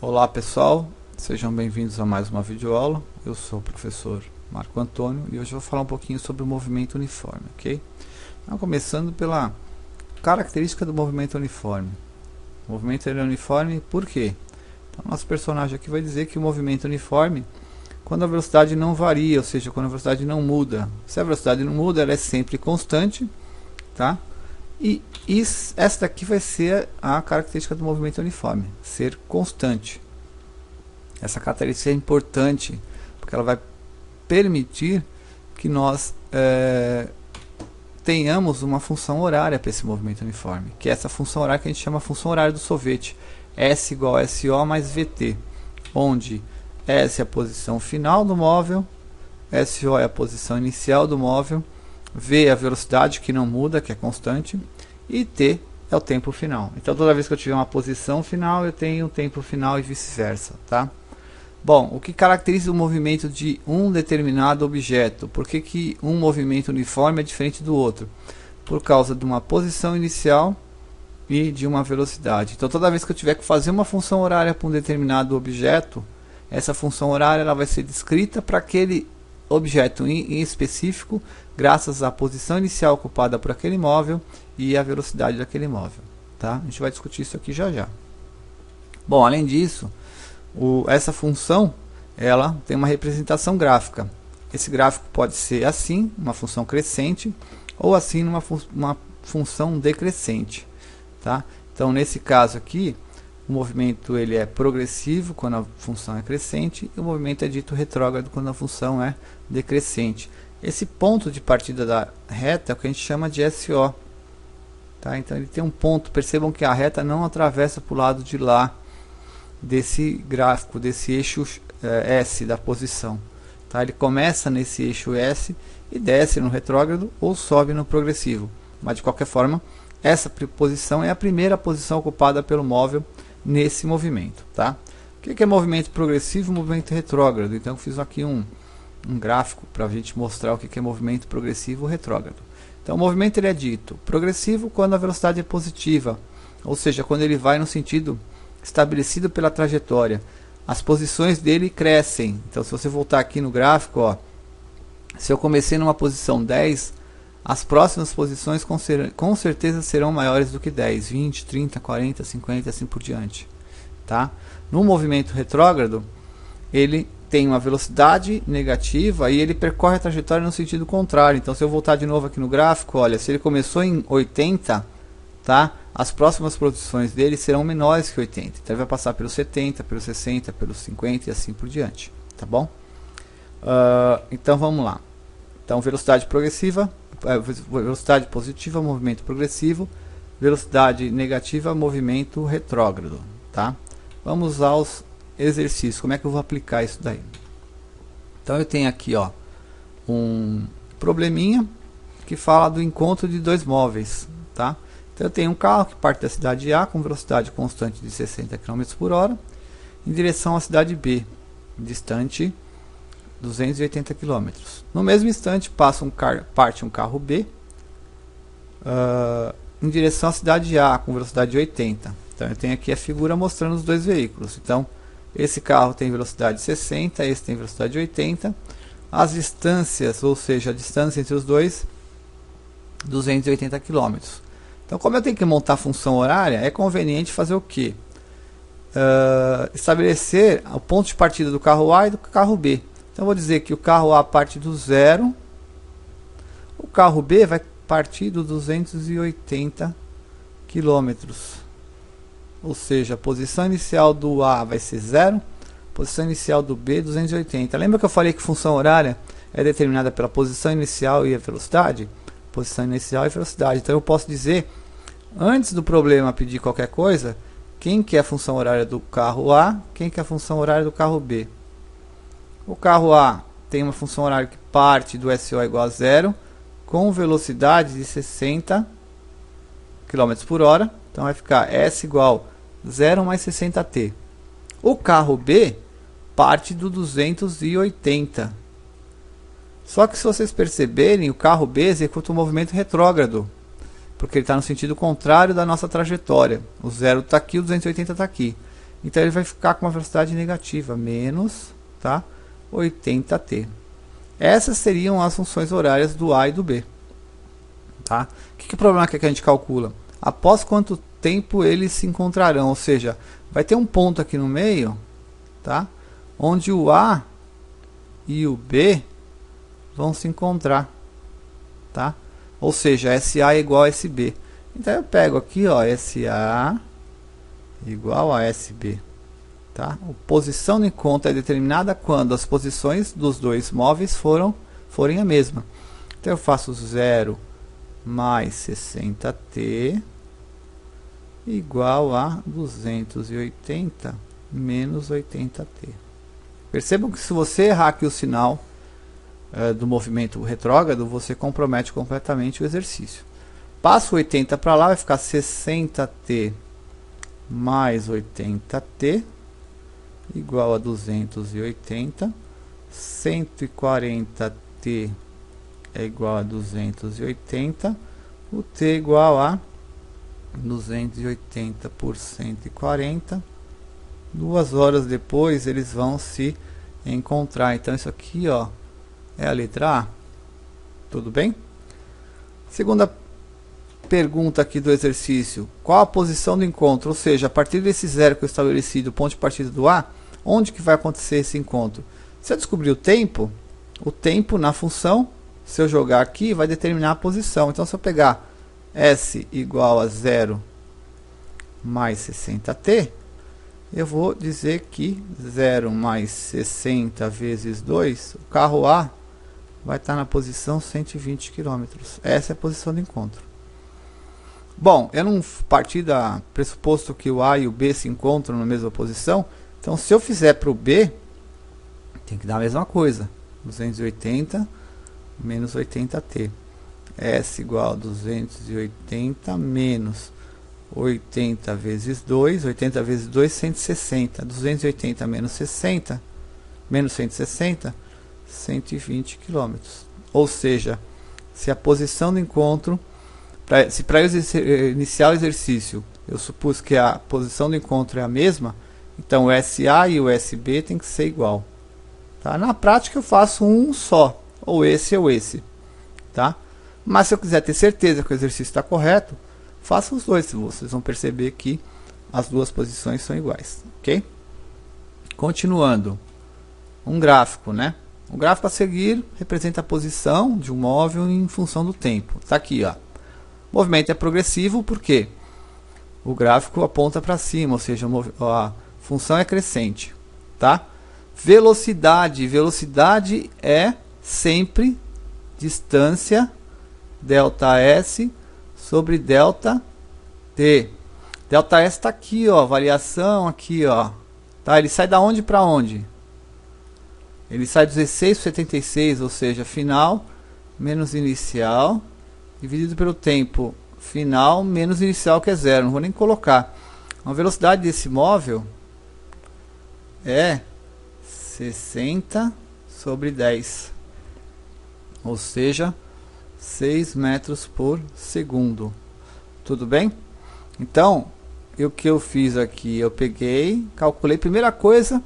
Olá pessoal, sejam bem-vindos a mais uma videoaula. Eu sou o professor Marco Antônio e hoje eu vou falar um pouquinho sobre o movimento uniforme, ok? Então, começando pela característica do movimento uniforme. O movimento ele é uniforme por quê? Então, nosso personagem aqui vai dizer que o movimento uniforme quando a velocidade não varia, ou seja, quando a velocidade não muda. Se a velocidade não muda, ela é sempre constante, tá? E essa daqui vai ser a característica do movimento uniforme, ser constante. Essa característica é importante, porque ela vai permitir que nós tenhamos uma função horária para esse movimento uniforme, que é essa função horária que a gente chama função horária do sorvete, S igual a SO mais VT, onde S é a posição final do móvel, SO é a posição inicial do móvel, V é a velocidade que não muda, que é constante, e T é o tempo final. Então toda vez que eu tiver uma posição final, eu tenho um tempo final e vice-versa, tá? Bom, o que caracteriza o movimento de um determinado objeto? Por que um movimento uniforme é diferente do outro? Por causa de uma posição inicial e de uma velocidade. Então toda vez que eu tiver que fazer uma função horária para um determinado objeto, essa função horária ela vai ser descrita para aquele objeto em específico, graças à posição inicial ocupada por aquele móvel e a velocidade daquele móvel, tá? A gente vai discutir isso aqui já já. Bom, além disso, essa função ela tem uma representação gráfica. Esse gráfico pode ser assim, uma função crescente, ou assim uma função decrescente, tá? Então nesse caso aqui, o movimento ele é progressivo quando a função é crescente e o movimento é dito retrógrado quando a função é decrescente. Esse ponto de partida da reta é o que a gente chama de SO. Tá? Então ele tem um ponto, percebam que a reta não atravessa para o lado de lá desse gráfico, desse eixo S da posição. Tá? Ele começa nesse eixo S e desce no retrógrado ou sobe no progressivo. Mas de qualquer forma, essa posição é a primeira posição ocupada pelo móvel nesse movimento, tá? O que é movimento progressivo e movimento retrógrado? Então eu fiz aqui um gráfico para a gente mostrar o que é movimento progressivo ou retrógrado. Então o movimento ele é dito progressivo quando a velocidade é positiva, ou seja, quando ele vai no sentido estabelecido pela trajetória. As posições dele crescem. Então se você voltar aqui no gráfico, ó, se eu comecei numa posição 10, as próximas posições com certeza serão maiores do que 10, 20, 30, 40, 50 e assim por diante. Tá? No movimento retrógrado, ele tem uma velocidade negativa e ele percorre a trajetória no sentido contrário. Então se eu voltar de novo aqui no gráfico, olha, se ele começou em 80, tá? As próximas posições dele serão menores que 80. Então ele vai passar pelos 70, pelos 60, pelos 50 e assim por diante. Tá bom? Então vamos lá. Então velocidade progressiva, velocidade positiva, movimento progressivo, velocidade negativa, movimento retrógrado, tá? Vamos aos exercícios. Como é que eu vou aplicar isso daí? Então eu tenho aqui, ó, um probleminha que fala do encontro de dois móveis, tá? Então eu tenho um carro que parte da cidade A com velocidade constante de 60 km por hora em direção à cidade B, distante 280 km. No mesmo instante parte um carro B em direção à cidade A com velocidade de 80. Então eu tenho aqui a figura mostrando os dois veículos. Então esse carro tem velocidade 60, esse tem velocidade 80. As distâncias, ou seja, a distância entre os dois, 280 km. Então como eu tenho que montar a função horária, é conveniente fazer o quê? Estabelecer o ponto de partida do carro A e do carro B. Então vou dizer que o carro A parte do zero, o carro B vai partir do 280 km. Ou seja, a posição inicial do A vai ser 0, posição inicial do B 280. Lembra que eu falei que função horária é determinada pela posição inicial e a velocidade? Posição inicial e velocidade. Então eu posso dizer, antes do problema pedir qualquer coisa, quem que é a função horária do carro A, quem que é a função horária do carro B. O carro A tem uma função horária que parte do SO igual a 0, com velocidade de 60 km por hora. Então vai ficar S igual 0 mais 60t. O carro B parte do 280. Só que se vocês perceberem, o carro B executa um movimento retrógrado. porque ele está no sentido contrário da nossa trajetória. O 0 está aqui, o 280 está aqui. Então ele vai ficar com uma velocidade negativa, menos, tá, 80t. Essas seriam as funções horárias do A e do B. Tá? O que é o problema que a gente calcula? Após quanto tempo eles se encontrarão, ou seja, vai ter um ponto aqui no meio, tá? Onde o A e o B vão se encontrar, tá? Ou seja, SA é igual a SB. Então eu pego aqui, ó, SA igual a SB, tá? A posição de encontro é determinada quando as posições dos dois móveis forem a mesma. Então eu faço 0 mais 60t igual a 280 menos 80t. Percebam que se você errar aqui o sinal do movimento retrógrado, você compromete completamente o exercício. Passo 80 para lá, vai ficar 60t mais 80t igual a 280, 140t é igual a 280, o t é igual a 280 por 140. 2 horas depois eles vão se encontrar. Então isso aqui, ó, é a letra A. Tudo bem? Segunda pergunta aqui do exercício: qual a posição do encontro? Ou seja, a partir desse zero que eu estabeleci do ponto de partida do A, onde que vai acontecer esse encontro? Se eu descobrir o tempo na função, se eu jogar aqui, vai determinar a posição. Então se eu pegar S igual a 0 mais 60t, eu vou dizer que 0 mais 60 vezes 2, o carro A vai estar na posição 120 km. Essa é a posição de encontro. Bom, eu não parti do pressuposto que o A e o B se encontram na mesma posição. Então, se eu fizer para o B, tem que dar a mesma coisa. 280 menos 80t. S igual a 280 menos 80 vezes 2. 80 vezes 2, 160. 280 menos 60, menos 160, 120 km. Ou seja, se a posição do encontro, se para eu iniciar o exercício eu supus que a posição do encontro é a mesma, então o SA e o SB tem que ser igual. Tá? Na prática eu faço um só, ou esse, tá? Mas se eu quiser ter certeza que o exercício está correto, faça os dois, vocês vão perceber que as duas posições são iguais, ok? Continuando, um gráfico, né? O gráfico a seguir representa a posição de um móvel em função do tempo. Está aqui, ó. O movimento é progressivo porque o gráfico aponta para cima, ou seja, a função é crescente, tá? Velocidade é sempre distância ΔS sobre ΔT. ΔS está aqui, ó, variação aqui, ó. Tá? Ele sai da onde para onde? Ele sai de 16 para 76, ou seja, final menos inicial dividido pelo tempo final menos inicial, que é zero. Não vou nem colocar. A velocidade desse móvel é 60 sobre 10, ou seja, 6 metros por segundo. Tudo bem? Então, o que eu fiz aqui? Eu peguei, calculei, primeira coisa,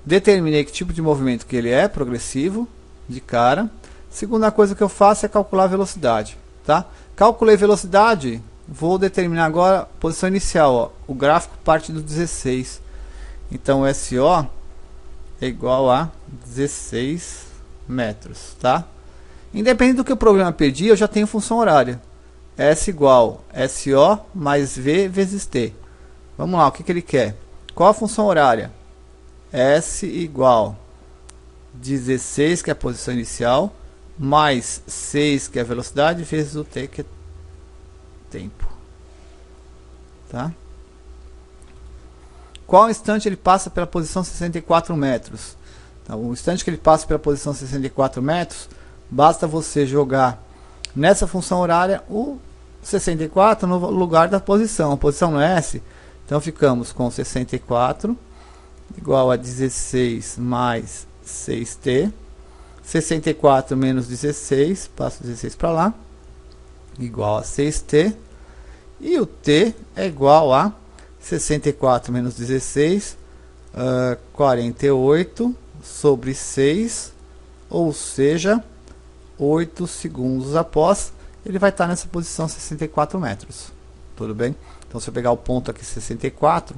determinei que tipo de movimento que ele é, progressivo, de cara. Segunda coisa que eu faço é calcular a velocidade, tá? Calculei velocidade, vou determinar agora a posição inicial, ó. O gráfico parte do 16. Então, o SO é igual a 16 metros, tá? Independente do que o programa pedir, eu já tenho função horária. S igual SO mais V vezes T. Vamos lá, o que ele quer? Qual a função horária? S igual 16, que é a posição inicial, mais 6, que é a velocidade, vezes o T, que é tempo. Tá? Qual instante ele passa pela posição 64 metros? Então, o instante que ele passa pela posição 64 metros, basta você jogar nessa função horária o 64 no lugar da posição. A posição não é S. Então ficamos com 64 igual a 16 mais 6t. 64 menos 16, passo 16 para lá, igual a 6t. E o t é igual a 64 menos 16, 48 sobre 6, ou seja, 8 segundos após, ele vai estar nessa posição 64 metros. Tudo bem? Então, se eu pegar o ponto aqui 64,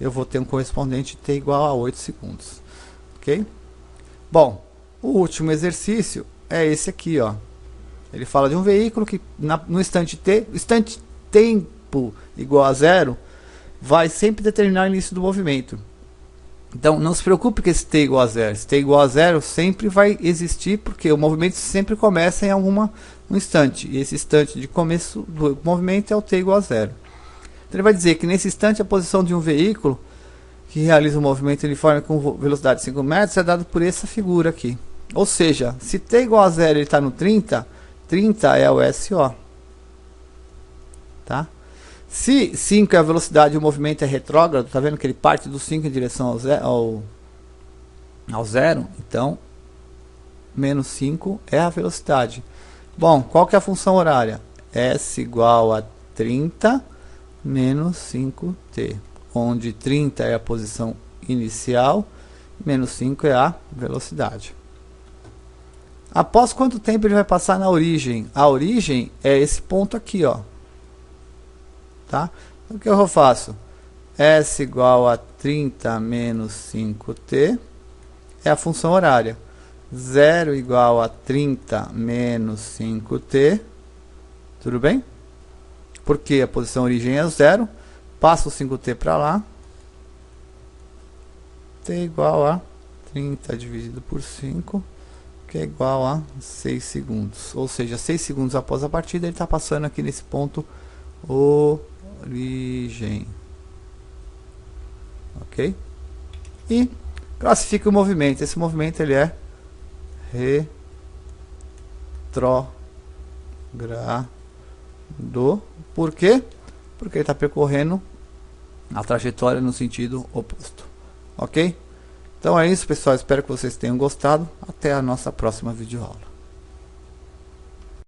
eu vou ter um correspondente t igual a 8 segundos. Ok? Bom, o último exercício é esse aqui, ó. Ele fala de um veículo que no instante t, instante tempo igual a 0, vai sempre determinar o início do movimento. Então, não se preocupe que esse t igual a 0. Esse t igual a 0 sempre vai existir, porque o movimento sempre começa em um instante. E esse instante de começo do movimento é o t igual a 0. Então, ele vai dizer que nesse instante a posição de um veículo que realiza um movimento uniforme com velocidade de 5 metros é dado por essa figura aqui. Ou seja, se t igual a 0 ele está no 30, 30 é o SO. Tá? Se 5 é a velocidade e o movimento é retrógrado, tá vendo que ele parte do 5 em direção ao zero, então menos 5 é a velocidade. Bom, qual que é a função horária? S igual a 30 menos 5t, onde 30 é a posição inicial, menos 5 é a velocidade. Após quanto tempo ele vai passar na origem? A origem é esse ponto aqui, ó. Tá? O que eu faço? S igual a 30 menos 5t é a função horária. 0 igual a 30 menos 5t. Tudo bem? Porque a posição origem é 0. Passo o 5t para lá. T igual a 30 dividido por 5, que é igual a 6 segundos. Ou seja, 6 segundos após a partida, ele está passando aqui nesse ponto origem. Ok? E classifica o movimento. Esse movimento ele é retrógrado. Por quê? Porque ele está percorrendo a trajetória no sentido oposto. Ok? Então é isso, pessoal. Espero que vocês tenham gostado. Até a nossa próxima videoaula.